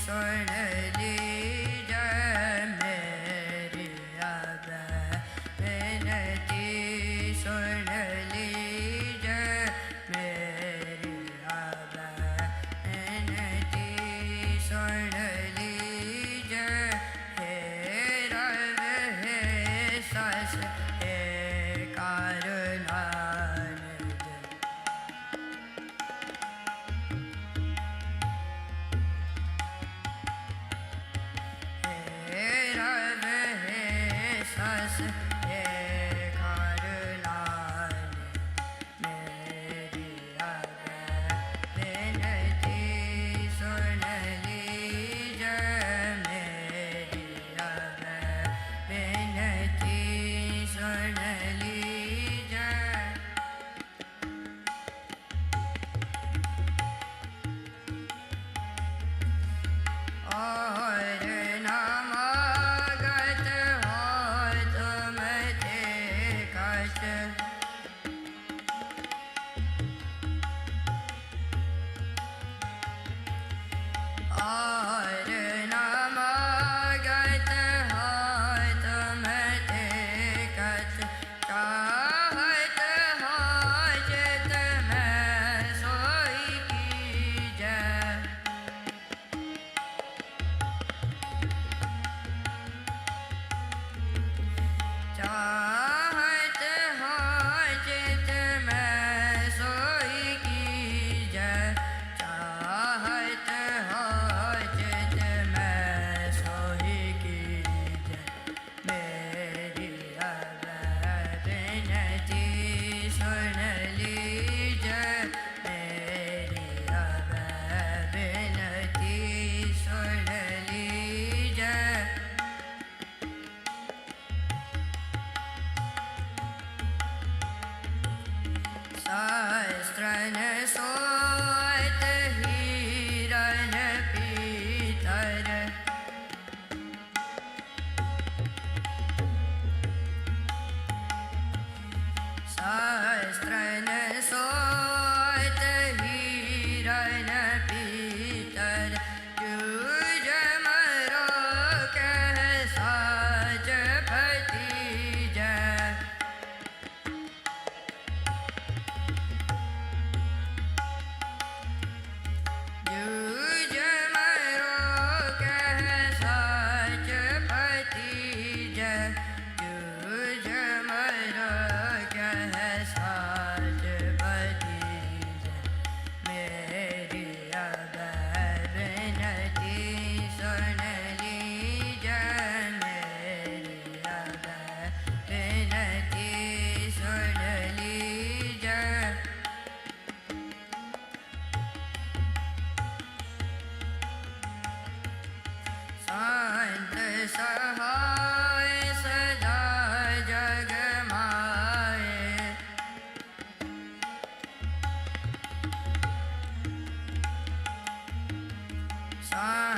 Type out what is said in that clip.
सुन लीजय मेरी अब विनती सुन लीजय मेरी अब विनती सुन लीजय हे रव हे सस हे कारुणानिधि हे रव हे सस हे कारुणानिधि मेरी अब विनती सुन लीजय मेरी अब विनती सुन लीजय और नमागत हो तुम थे कष्ट और नमागत हो तुम थे कष्ट चाहत हो चित में सोई कीजय चाहत हो चित में सोई कीजय चाहत हो चित में सोई कीजय मेरी अब विनती सुन लीजय मेरी अब विनती सुन लीजय सहस्रन सोत हिरन पीतर सहस्रन सोत हिरन पीतर जूझ मरो कह साज भतीजय जूझ मरो कह साच भतीजय जूझ मरो कह साच भतीजय मेरी अब विनती सुन लीजय मेरी अब विनती सुन लीजय शांत सहाय सदा जग माए शांत